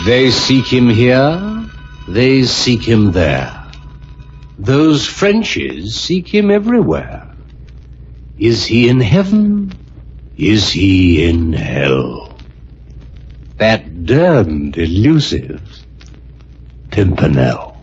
They seek him here, they seek him there. Those Frenchies seek him everywhere. Is he in heaven? Is he in hell? That damned elusive Pimpernel.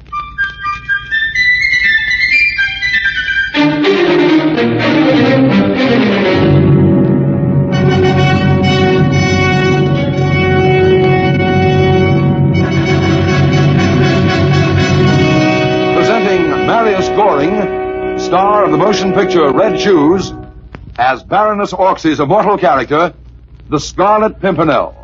Presenting Marius Goring, star of the motion picture Red Shoes, as Baroness Orcsey's immortal character, the Scarlet Pimpernel.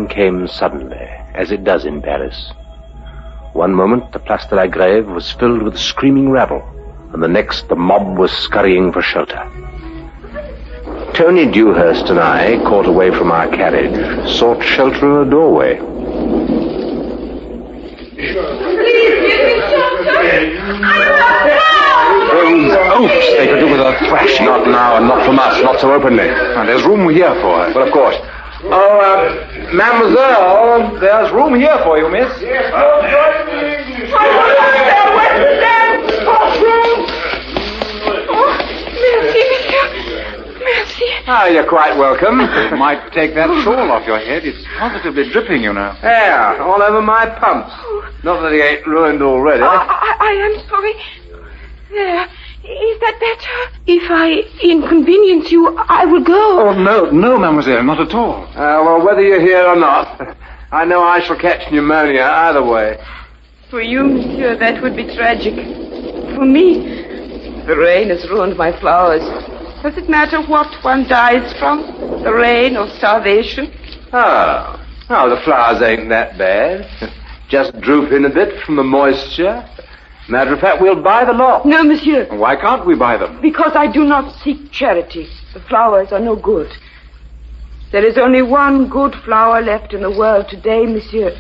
Came suddenly, as it does in Paris. One moment the Place de la Grève was filled with a screaming rabble, and the next the mob was scurrying for shelter. Tony Dewhurst and I, caught away from our carriage, sought shelter in a doorway. Those oafs they could do with a thrash. Not now, and not from us, not so openly. And there's room here for her. Well, of course. Oh, Mademoiselle, there's room here for you, miss. Yes, Merci. Ah, you're quite welcome. You might take that shawl off your head. It's positively dripping, you know. Yeah, all over my pumps. Not that he ain't ruined already. I am sorry. There. Is that better? If I inconvenience you, I will go. Oh, no, mademoiselle, not at all. Well, whether you're here or not, I know I shall catch pneumonia either way. For you, monsieur, that would be tragic. For me, the rain has ruined my flowers. Does it matter what one dies from? The rain or starvation? Oh, the flowers ain't that bad. Just drooping a bit from the moisture. Matter of fact, we'll buy the lot. No, monsieur. Why can't we buy them? Because I do not seek charity. The flowers are no good. There is only one good flower left in the world today, monsieur.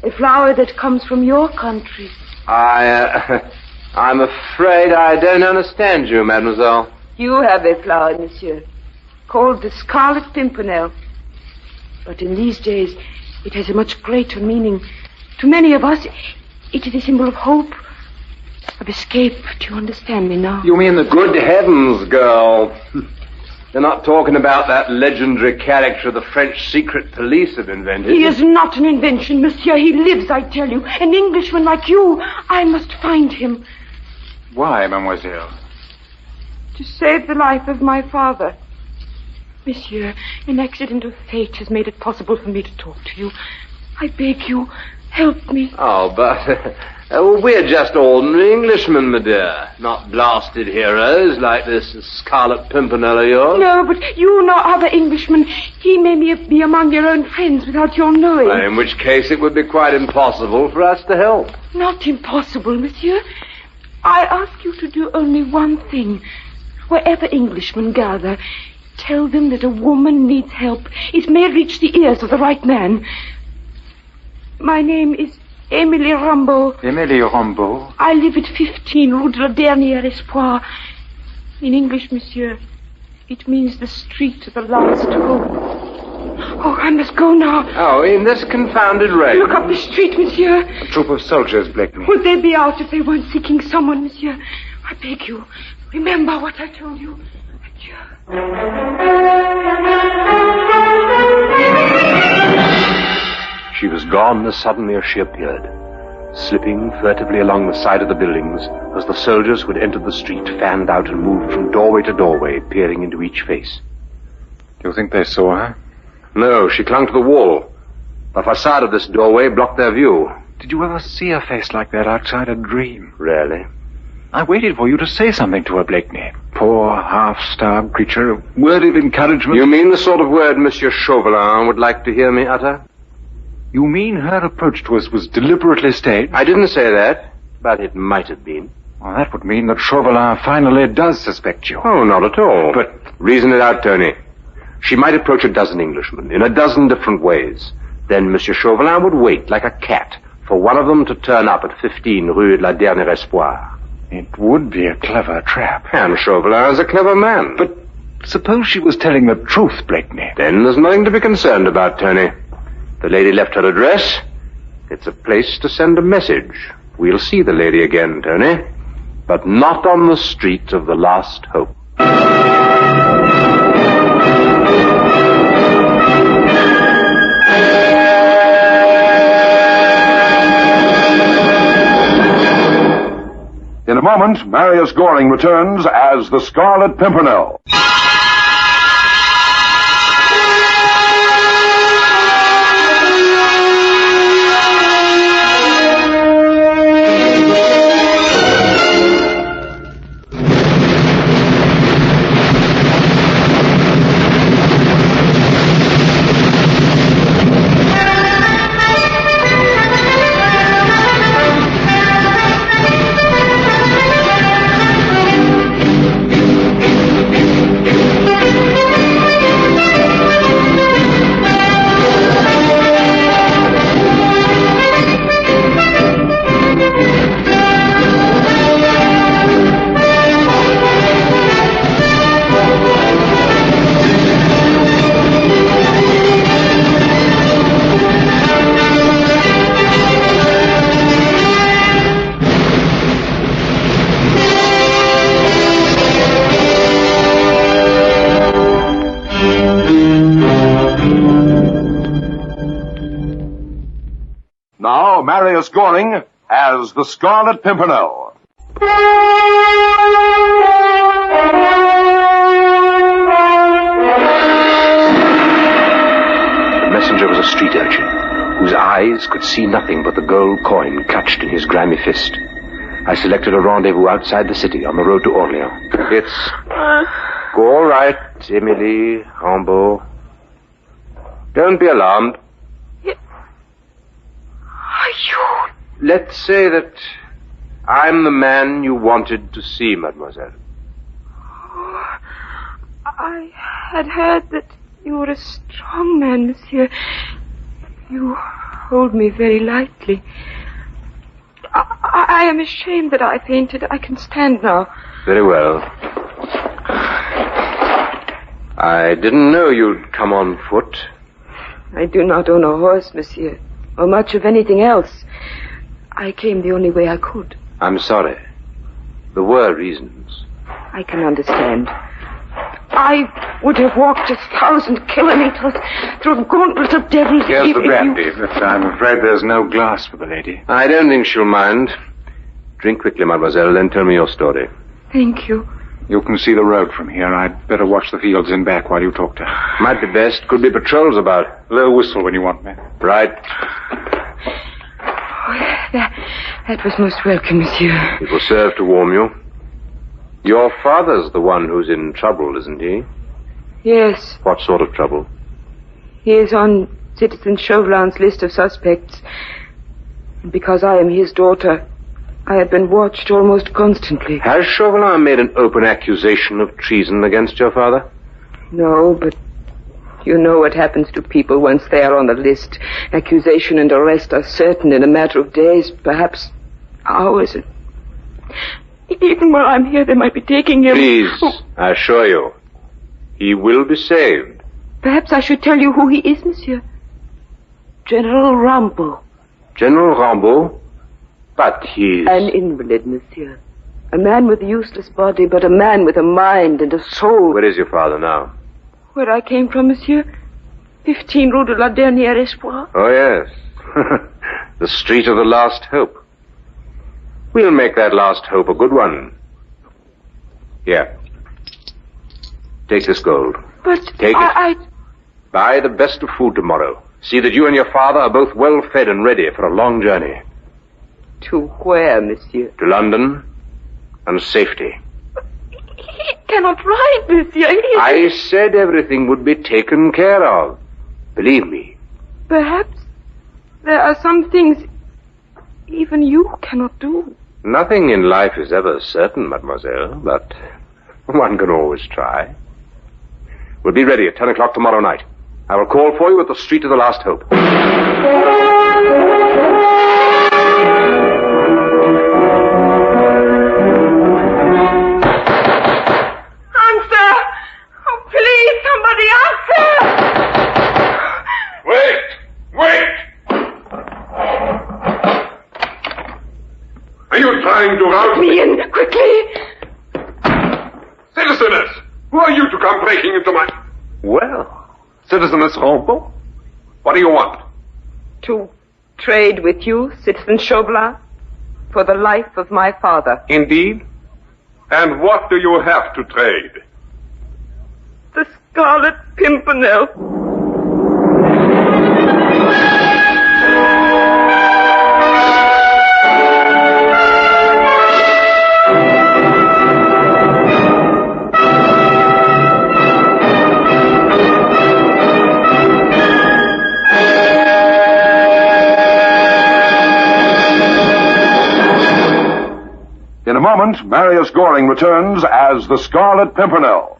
A flower that comes from your country. I'm afraid I don't understand you, mademoiselle. You have a flower, monsieur, called the Scarlet Pimpernel. But in these days, it has a much greater meaning. To many of us, it is a symbol of hope, of escape. Do you understand me now? You mean the good heavens, girl. You're not talking about that legendary character the French secret police have invented. He is not an invention, monsieur. He lives, I tell you. An Englishman like you. I must find him. Why, mademoiselle? To save the life of my father. Monsieur, an accident of fate has made it possible for me to talk to you. I beg you, help me. Oh, but we're just ordinary Englishmen, my dear. Not blasted heroes like this Scarlet Pimpernel of yours. No, but you know other Englishmen. He may be among your own friends without your knowing. In which case it would be quite impossible for us to help. Not impossible, monsieur. I ask you to do only one thing. Wherever Englishmen gather, tell them that a woman needs help. It may reach the ears of the right man. My name is Émilie Rumbolts. Émilie Rumbolts? I live at 15 Rue de la Dernière Espoir. In English, monsieur, It means the street of the last hope. Oh, I must go now. Oh, in this confounded rain. Look up the street, monsieur. A troop of soldiers, Blakeney. Would they be out if they weren't seeking someone, monsieur? I beg you, remember what I told you. Adieu. She was gone as suddenly as she appeared, slipping furtively along the side of the buildings as the soldiers who had entered the street fanned out and moved from doorway to doorway, peering into each face. Do you think they saw her? No, she clung to the wall. The facade of this doorway blocked their view. Did you ever see a face like that outside a dream? Rarely. I waited for you to say something to her, Blakeney. Poor, half-starved creature. A word of encouragement. You mean the sort of word Monsieur Chauvelin would like to hear me utter? You mean her approach to us was deliberately staged? I didn't say that, but it might have been. Well, that would mean that Chauvelin finally does suspect you. Oh, not at all. But reason it out, Tony. She might approach a dozen Englishmen in a dozen different ways. Then Monsieur Chauvelin would wait, like a cat, for one of them to turn up at 15 Rue de la Dernier Espoir. It would be a clever trap. And Chauvelin is a clever man. But suppose she was telling the truth, Blakeney. Then there's nothing to be concerned about, Tony. The lady left her address. It's a place to send a message. We'll see the lady again, Tony. But not on the street of the last hope. In a moment, Marius Goring returns as the Scarlet Pimpernel. Now, Marius Goring as the Scarlet Pimpernel. The messenger was a street urchin, whose eyes could see nothing but the gold coin clutched in his grimy fist. I selected a rendezvous outside the city on the road to Orleans. It's... Go all right, Emily, Rambo. Don't be alarmed. Are you? Let's say that I'm the man you wanted to see, mademoiselle. Oh, I had heard that you were a strong man, monsieur. You hold me very lightly. I am ashamed that I fainted. I can stand now. Very well. I didn't know you'd come on foot. I do not own a horse, monsieur, or much of anything else. I came the only way I could. I'm sorry. There were reasons. I can understand. I would have walked 1,000 kilometers through a gauntlet of devils. Here's the brandy, but I'm afraid there's no glass for the lady. I don't think she'll mind. Drink quickly, mademoiselle, then tell me your story. Thank you. You can see the road from here. I'd better watch the fields in back while you talk to her. Might be best. Could be patrols about. Low whistle when you want me. Right. Oh, that was most welcome, monsieur. It will serve to warm you. Your father's the one who's in trouble, isn't he? Yes. What sort of trouble? He is on Citizen Chauvelin's list of suspects. And because I am his daughter, I have been watched almost constantly. Has Chauvelin made an open accusation of treason against your father? No, but you know what happens to people once they are on the list. Accusation and arrest are certain in a matter of days, perhaps hours. Even while I'm here, they might be taking him. Please, I assure you, He will be saved. Perhaps I should tell you who he is, monsieur. General Rumbolt. General Rumbolt? But he's... An invalid, monsieur. A man with a useless body, but a man with a mind and a soul. Where is your father now? Where I came from, monsieur? 15 Rue de la Dernière Espoir. Oh, yes. The street of the last hope. We'll make that last hope a good one. Here. Take this gold. But Take it. Buy the best of food tomorrow. See that you and your father are both well fed and ready for a long journey. To where, monsieur? To London and safety. He cannot ride, monsieur. I said everything would be taken care of. Believe me. Perhaps there are some things even you cannot do. Nothing in life is ever certain, mademoiselle, but one can always try. We'll be ready at 10 o'clock tomorrow night. I will call for you at the Street of the Last Hope. Answer! Oh, please, somebody answer! Wait! Are you trying to rouse Me in, quickly! Citizeness! Who are you to come breaking into my... Well, Citizeness Rumbolt, what do you want? To trade with you, Citizen Chauvelin, for the life of my father. Indeed? And what do you have to trade? The Scarlet Pimpernel. In a moment, Marius Goring returns as the Scarlet Pimpernel.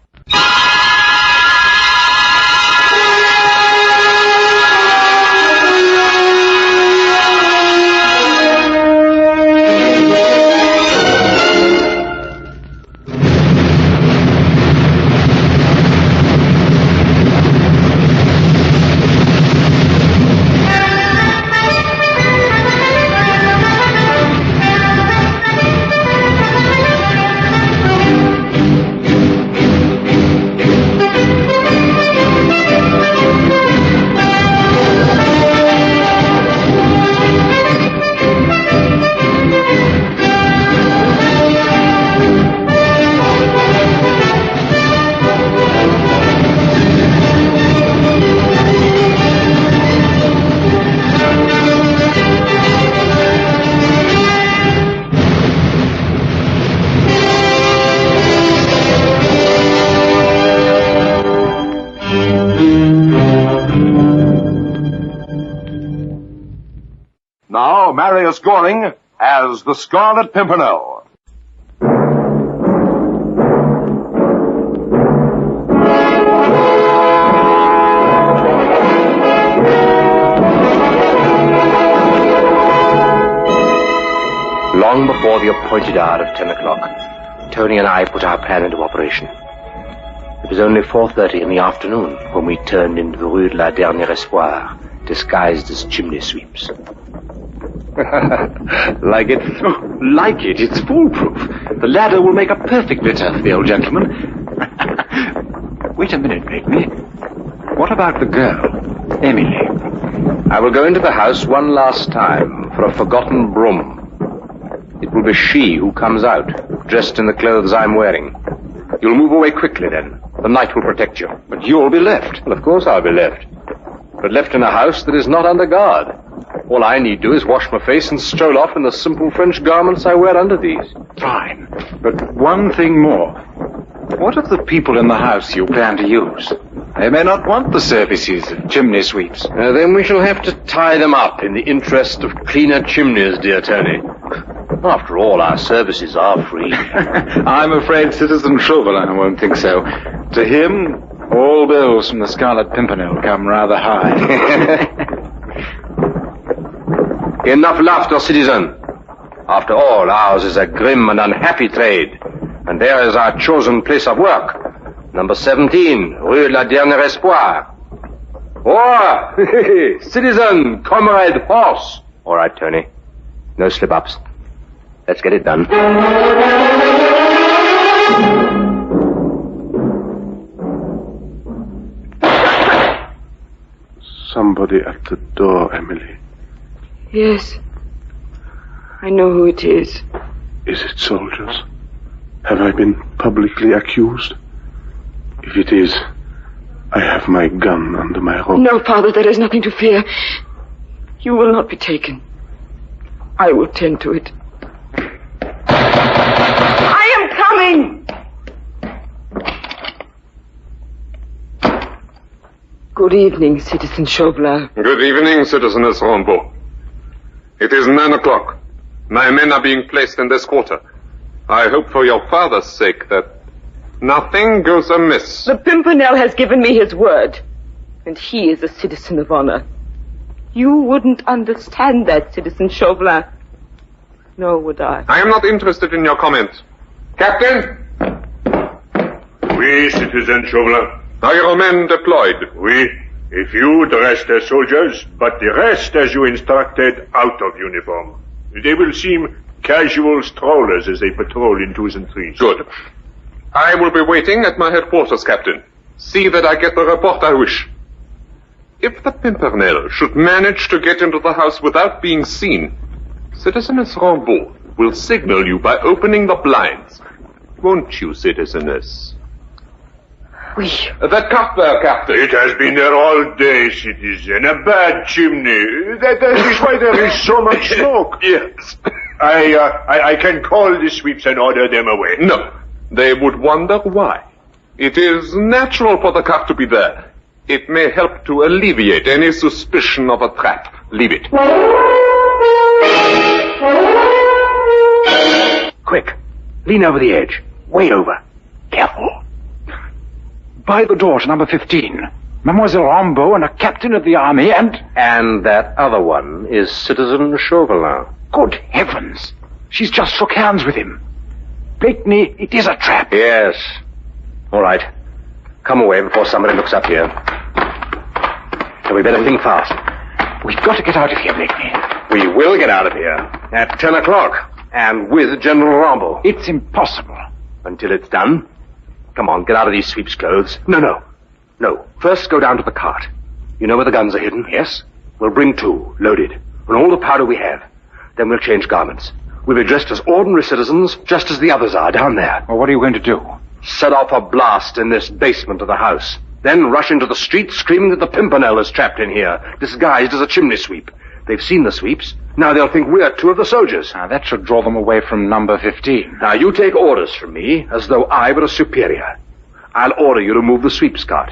Now, Marius Goring as the Scarlet Pimpernel. Long before the appointed hour of 10 o'clock, Tony and I put our plan into operation. It was only 4:30 in the afternoon when we turned into the Rue de la Dernière Espoir, disguised as chimney sweeps. Like it? Oh, like it. It's foolproof. The ladder will make a perfect litter for the old gentleman. Wait a minute, Blakeney. What about the girl, Emily? I will go into the house one last time for a forgotten broom. It will be she who comes out, dressed in the clothes I'm wearing. You'll move away quickly then. The night will protect you. But you'll be left. Well, of course I'll be left. But left in a house that is not under guard. All I need do is wash my face and stroll off in the simple French garments I wear under these. Fine. But one thing more. What of the people in the house you plan to use? They may not want the services of chimney sweeps. Then we shall have to tie them up in the interest of cleaner chimneys, dear Tony. After all, our services are free. I'm afraid Citizen Chauvelin won't think so. To him, all bills from the Scarlet Pimpernel come rather high. Enough laughter, citizen. After all, ours is a grim and unhappy trade, and there is our chosen place of work. Number 17, Rue La Dernier Espoir. Oh, citizen, comrade, horse. All right, Tony. No slip-ups. Let's get it done. Somebody at the door, Emily. Yes. I know who it is. Is it soldiers? Have I been publicly accused? If it is, I have my gun under my robe. No, Father, there is nothing to fear. You will not be taken. I will tend to it. I am coming! Good evening, Citizen Chauvelin. Good evening, Citizeness Rumbolt. It is 9 o'clock. My men are being placed in this quarter. I hope for your father's sake that nothing goes amiss. The Pimpernel has given me his word, and he is a citizen of honor. You wouldn't understand that, Citizen Chauvelin. Nor would I. I am not interested in your comments. Captain? Oui, Citizen Chauvelin. Are your men deployed? Oui. A few dressed as soldiers, but the rest, as you instructed, out of uniform. They will seem casual strollers as they patrol in 2s and 3s. Good. I will be waiting at my headquarters, Captain. See that I get the report I wish. If the Pimpernel should manage to get into the house without being seen, Citizeness Rumbolt will signal you by opening the blinds. Won't you, Citizeness? Oui. That cart there, Captain. It has been there all day, citizen. A bad chimney. That is why there is so much smoke. Yes. I can call the sweeps and order them away. No. They would wonder why. It is natural for the cart to be there. It may help to alleviate any suspicion of a trap. Leave it. Quick. Lean over the edge. Way over. Careful. By the door to number 15. Mademoiselle Rambaud and a captain of the army and... And that other one is Citizen Chauvelin. Good heavens. She's just shook hands with him. Blakeney, it is a trap. Yes. All right. Come away before somebody looks up here. So we better think fast. We've got to get out of here, Blakeney. We will get out of here at 10 o'clock. And with General Rumbolt. It's impossible. Until it's done. Come on, get out of these sweep's clothes. No. First go down to the cart. You know where the guns are hidden? Yes? We'll bring 2, loaded, and all the powder we have. Then we'll change garments. We'll be dressed as ordinary citizens, just as the others are down there. Well, what are you going to do? Set off a blast in this basement of the house. Then rush into the street screaming that the Pimpernel is trapped in here, disguised as a chimney sweep. They've seen the sweeps. Now they'll think we're 2 of the soldiers. Now, that should draw them away from number 15. Now, you take orders from me as though I were a superior. I'll order you to move the sweeps cart.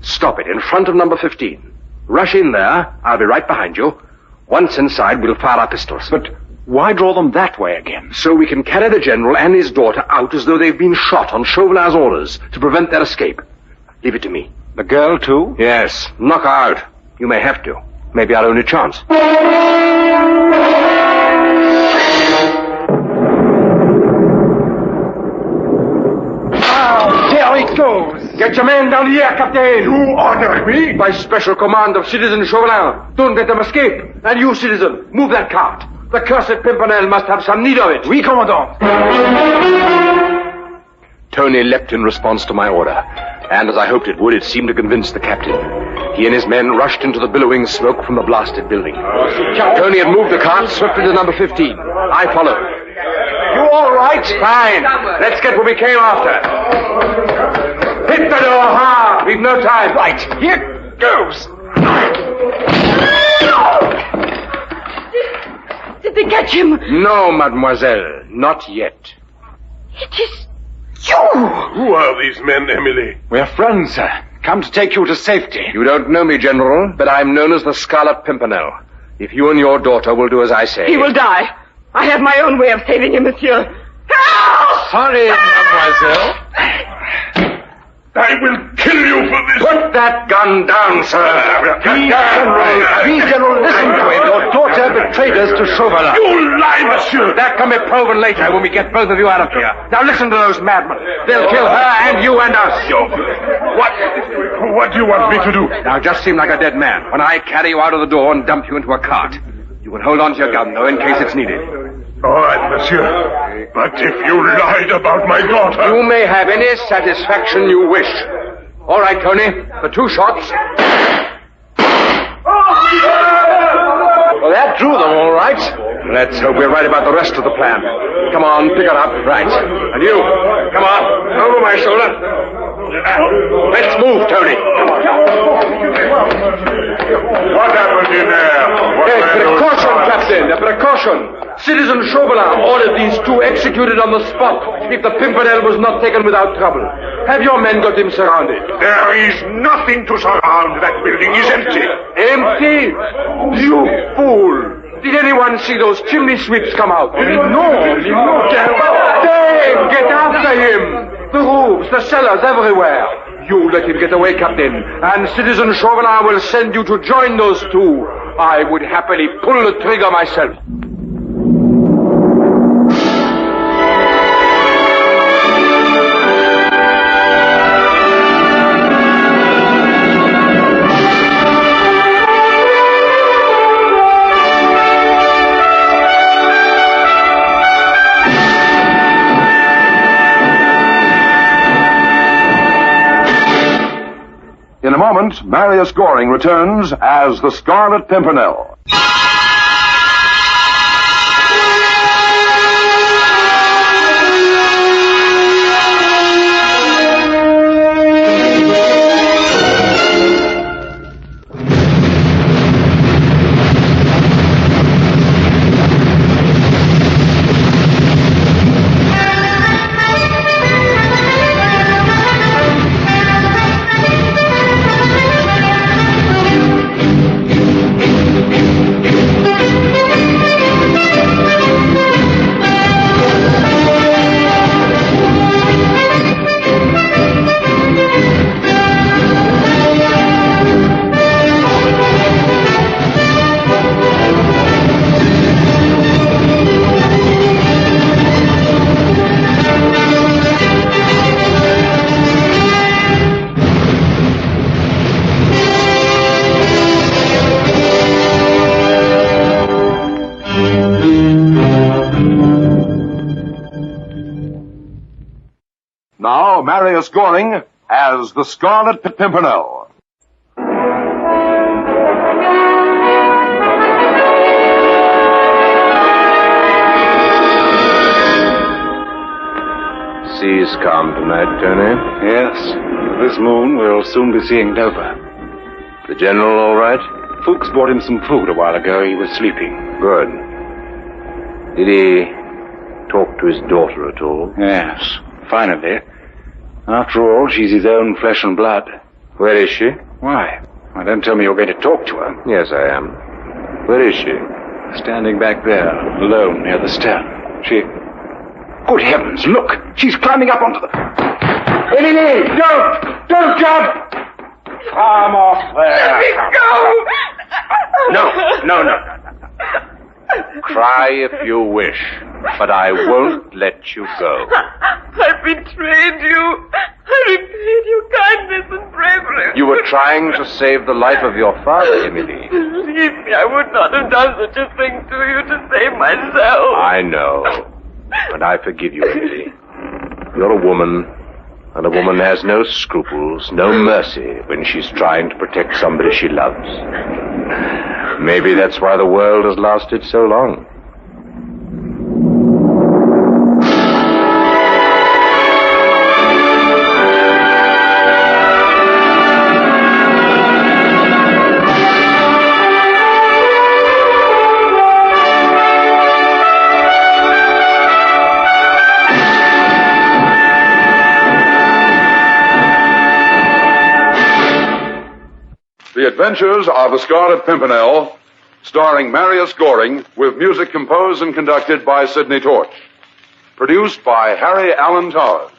Stop it in front of number 15. Rush in there. I'll be right behind you. Once inside, we'll fire our pistols. But why draw them that way again? So we can carry the general and his daughter out as though they've been shot on Chauvelin's orders to prevent their escape. Leave it to me. The girl, too? Yes. Knock her out. You may have to. Maybe our only chance. There it goes! Get your men down here, Captain! You order me? By special command of Citizen Chauvelin. Don't let them escape. And you, citizen, move that cart. The cursed Pimpernel must have some need of it. Oui, Commandant. Tony leapt in response to my order. And as I hoped it would, it seemed to convince the captain. He and his men rushed into the billowing smoke from the blasted building. Tony had moved the cart swiftly to number 15. I followed. You all right? Fine. Let's get what we came after. Hit the door hard. We've no time. Right. Here goes. Did they catch him? No, mademoiselle. Not yet. It is you. Who are these men, Emily? We're friends, sir. Come to take you to safety. You don't know me, General, but I'm known as the Scarlet Pimpernel. If you and your daughter will do as I say... He will die. I have my own way of saving him, monsieur. Help! Sorry, mademoiselle. I will kill you for this. Put that gun down, sir. Please, General, listen to him. Your daughter betrayed us to Chauvelin. You lie, monsieur. That can be proven later when we get both of you out of here. Now listen to those madmen. They'll kill her and you and us. What do you want me to do? Now just seem like a dead man. When I carry you out of the door and dump you into a cart, you can hold on to your gun, though, in case it's needed. All right, monsieur. But if you lied about my daughter... You may have any satisfaction you wish. All right, Tony. The 2 shots. Well, that drew them, all right. Let's hope we're right about the rest of the plan. Come on, pick it up. Right. And you, come on, over my shoulder. Let's move, Tony. What happened in there? Precaution, Captain, a precaution. Citizen Chauvelin ordered these 2 executed on the spot if the Pimpernel was not taken without trouble. Have your men got him surrounded? There is nothing to surround. That building is empty. Empty? You fool! Did anyone see those chimney sweeps come out? No. Dave, get after him! The roofs, the cellars, everywhere. You let him get away, Captain, and Citizen Chauvelin will send you to join those 2. I would happily pull the trigger myself. In a moment, Marius Goring returns as the Scarlet Pimpernel. Now, Marius Goring as the Scarlet Pimpernel. Sea's calm tonight, Tony. Yes. With this moon, we'll soon be seeing Dover. The General all right? Fuchs brought him some food a while ago. He was sleeping. Good. Did he talk to his daughter at all? Yes. Finally. After all, she's his own flesh and blood. Where is she? Why? Why, don't tell me you're going to talk to her. Yes, I am. Where is she? Standing back there, alone near the stern. She... Good heavens, look! She's climbing up onto the... Emily! Don't jump! Come off there! Let me go! No. Cry if you wish, but I won't let you go. I betrayed you. I repaid your kindness and bravery. You were trying to save the life of your father, Emily. Believe me, I would not have done such a thing to you to save myself. I know, but I forgive you, Emily. You're a woman, and a woman has no scruples, no mercy when she's trying to protect somebody she loves. Maybe that's why the world has lasted so long. The Adventures of the Scarlet Pimpernel, starring Marius Goring, with music composed and conducted by Sidney Torch. Produced by Harry Allen Towers.